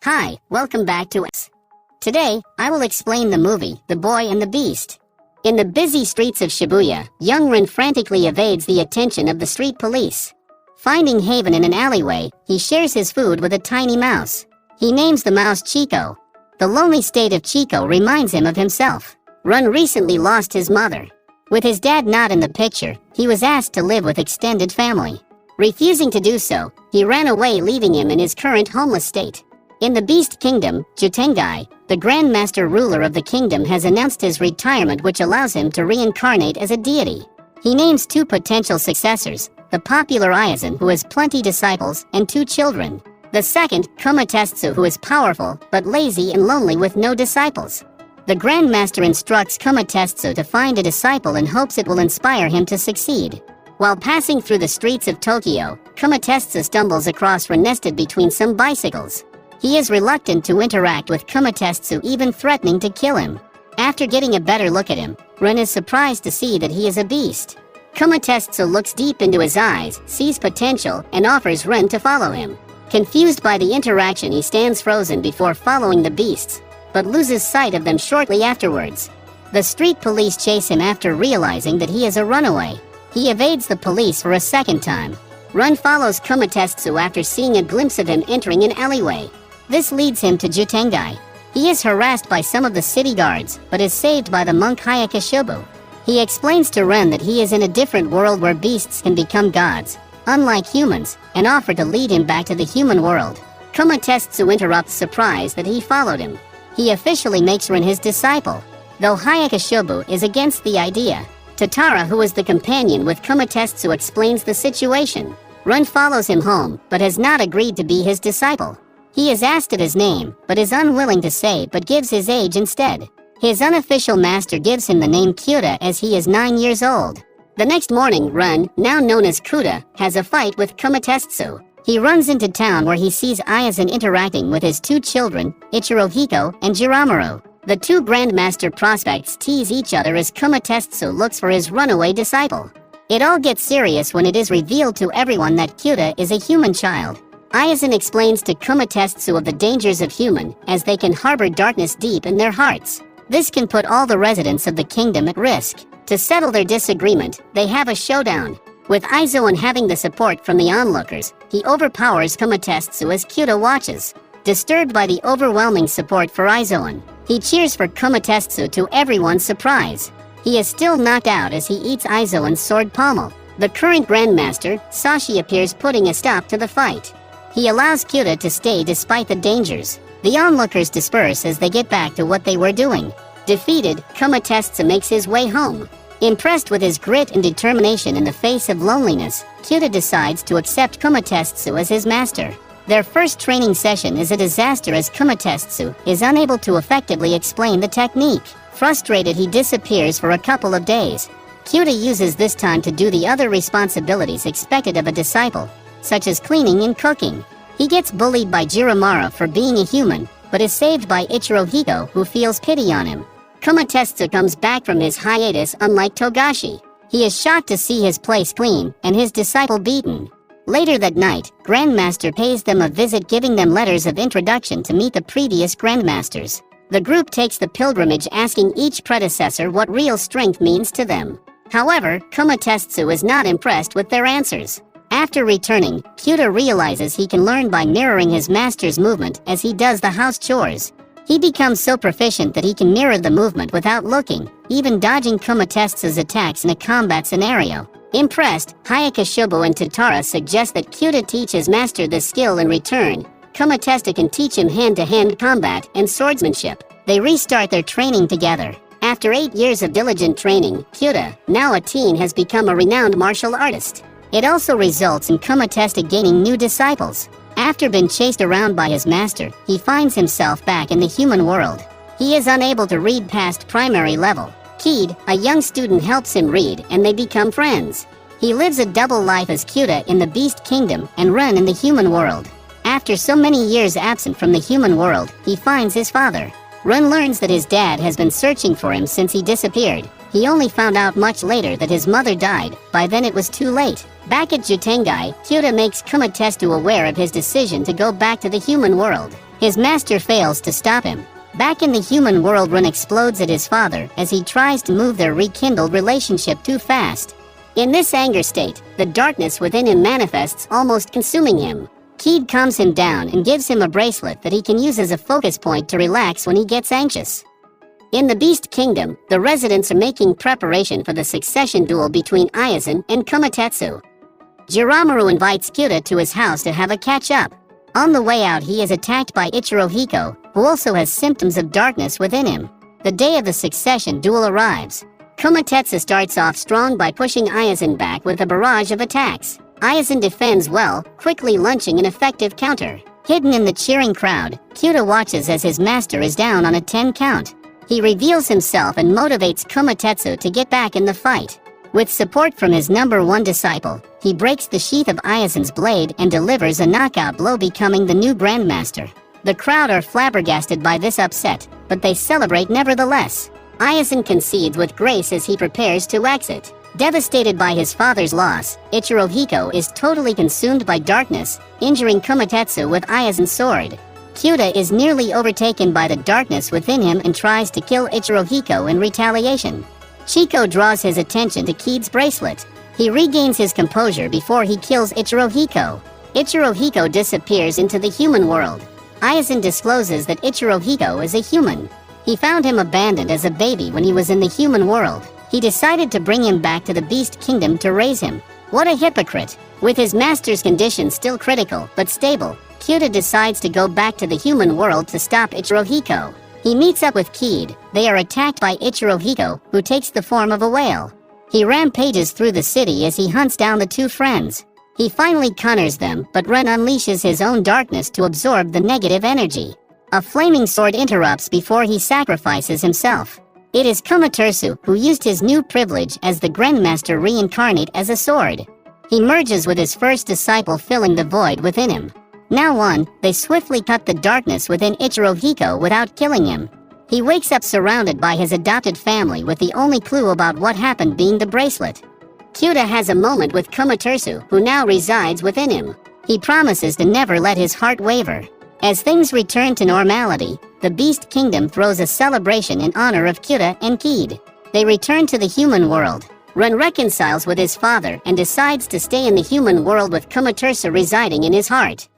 Hi, welcome back to us. Today, I will explain the movie, The Boy and the Beast. In the busy streets of Shibuya, young Ren frantically evades the attention of the street police. Finding haven in an alleyway, he shares his food with a tiny mouse. He names the mouse Chico. The lonely state of Chico reminds him of himself. Ren recently lost his mother. With his dad not in the picture, he was asked to live with extended family. Refusing to do so, he ran away, leaving him in his current homeless state. In the Beast Kingdom, Jutengai, the Grand Master ruler of the kingdom, has announced his retirement, which allows him to reincarnate as a deity. He names two potential successors, the popular Aizen, who has plenty disciples, and two children. The second, Kumatetsu, who is powerful, but lazy and lonely with no disciples. The Grand Master instructs Kumatetsu to find a disciple and hopes it will inspire him to succeed. While passing through the streets of Tokyo, Kumatetsu stumbles across Ren nested between some bicycles. He is reluctant to interact with Kumatetsu, even threatening to kill him. After getting a better look at him, Ren is surprised to see that he is a beast. Kumatetsu looks deep into his eyes, sees potential, and offers Ren to follow him. Confused by the interaction, he stands frozen before following the beasts, but loses sight of them shortly afterwards. The street police chase him after realizing that he is a runaway. He evades the police for a second time. Ren follows Kumatetsu after seeing a glimpse of him entering an alleyway. This leads him to Jutengai. He is harassed by some of the city guards, but is saved by the monk Hayakashobu. He explains to Ren that he is in a different world where beasts can become gods, unlike humans, and offer to lead him back to the human world. Kumatetsu interrupts, surprised that he followed him. He officially makes Ren his disciple, though Hayakashobu is against the idea. Tatara, who is the companion with Kumatetsu, explains the situation. Ren follows him home, but has not agreed to be his disciple. He is asked his name, but is unwilling to say, but gives his age instead. His unofficial master gives him the name Kyuta as he is 9 years old. The next morning, Ren, now known as Kuta, has a fight with Kumatetsu. He runs into town where he sees Aizen interacting with his two children, Ichirohiko and Jiramuro. The two Grandmaster prospects tease each other as Kumatetsu looks for his runaway disciple. It all gets serious when it is revealed to everyone that Kyuta is a human child. Aizen explains to Kumatetsu of the dangers of human, as they can harbor darkness deep in their hearts. This can put all the residents of the kingdom at risk. To settle their disagreement, they have a showdown. With Aizen having the support from the onlookers, he overpowers Kumatetsu as Kyuta watches. Disturbed by the overwhelming support for Aizen, he cheers for Kumatetsu to everyone's surprise. He is still knocked out as he eats Aizen's sword pommel. The current Grandmaster, Sashi, appears, putting a stop to the fight. He allows Kyuta to stay despite the dangers. The onlookers disperse as they get back to what they were doing. Defeated, Kumatetsu makes his way home. Impressed with his grit and determination in the face of loneliness, Kyuta decides to accept Kumatetsu as his master. Their first training session is a disaster as Kumatetsu is unable to effectively explain the technique. Frustrated, he disappears for a couple of days. Kyuta uses this time to do the other responsibilities expected of a disciple, such as cleaning and cooking. He gets bullied by Jiramura for being a human, but is saved by Ichirohiko, who feels pity on him. Kumatetsu comes back from his hiatus unlike Togashi. He is shocked to see his place clean and his disciple beaten. Later that night, Grandmaster pays them a visit, giving them letters of introduction to meet the previous Grandmasters. The group takes the pilgrimage, asking each predecessor what real strength means to them. However, Kumatetsu is not impressed with their answers. After returning, Kyuta realizes he can learn by mirroring his master's movement as he does the house chores. He becomes so proficient that he can mirror the movement without looking, even dodging Kumatetsu's attacks in a combat scenario. Impressed, Hayakashobu and Tatara suggest that Kyuta teach his master this skill in return. Kumatetsu can teach him hand-to-hand combat and swordsmanship. They restart their training together. After 8 years of diligent training, Kyuta, now a teen, has become a renowned martial artist. It also results in Kumatetsu gaining new disciples. After being chased around by his master, he finds himself back in the human world. He is unable to read past primary level. Keed, a young student, helps him read, and they become friends. He lives a double life as Kyuta in the Beast Kingdom and Ren in the human world. After so many years absent from the human world, he finds his father. Ren learns that his dad has been searching for him since he disappeared. He only found out much later that his mother died. By then it was too late. Back at Jutengai, Kyuta makes Kumatetsu aware of his decision to go back to the human world. His master fails to stop him. Back in the human world, Ren explodes at his father as he tries to move their rekindled relationship too fast. In this anger state, the darkness within him manifests, almost consuming him. Keed calms him down and gives him a bracelet that he can use as a focus point to relax when he gets anxious. In the Beast Kingdom, the residents are making preparation for the succession duel between Aizen and Kumatetsu. Jiramaru invites Kyuta to his house to have a catch-up. On the way out, he is attacked by Ichirohiko, who also has symptoms of darkness within him. The day of the succession duel arrives. Kumatetsu starts off strong by pushing Aizen back with a barrage of attacks. Aizen defends well, quickly launching an effective counter. Hidden in the cheering crowd, Kyuta watches as his master is down on a 10 count. He reveals himself and motivates Kumatetsu to get back in the fight. With support from his number 1 disciple, he breaks the sheath of Aizen's blade and delivers a knockout blow, becoming the new Grandmaster. The crowd are flabbergasted by this upset, but they celebrate nevertheless. Aizen concedes with grace as he prepares to exit. Devastated by his father's loss, Ichirohiko is totally consumed by darkness, injuring Kumatetsu with Aizen's sword. Kyuta is nearly overtaken by the darkness within him and tries to kill Ichirohiko in retaliation. Chiko draws his attention to Keed's bracelet. He regains his composure before he kills Ichirohiko. Ichirohiko disappears into the human world. Aizen discloses that Ichirohiko is a human. He found him abandoned as a baby when he was in the human world. He decided to bring him back to the Beast Kingdom to raise him. What a hypocrite! With his master's condition still critical but stable, Kyuta decides to go back to the human world to stop Ichirohiko. He meets up with Keed. They are attacked by Ichirohiko, who takes the form of a whale. He rampages through the city as he hunts down the 2 friends. He finally corners them, but Ren unleashes his own darkness to absorb the negative energy. A flaming sword interrupts before he sacrifices himself. It is Kumatetsu who used his new privilege as the Grandmaster reincarnate as a sword. He merges with his first disciple, filling the void within him. Now on, they swiftly cut the darkness within Ichirohiko without killing him. He wakes up surrounded by his adopted family, with the only clue about what happened being the bracelet. Kyuta has a moment with Kumatetsu, who now resides within him. He promises to never let his heart waver. As things return to normality, the Beast Kingdom throws a celebration in honor of Kyuta and Keed. They return to the human world. Ren reconciles with his father and decides to stay in the human world with Kumatetsu residing in his heart.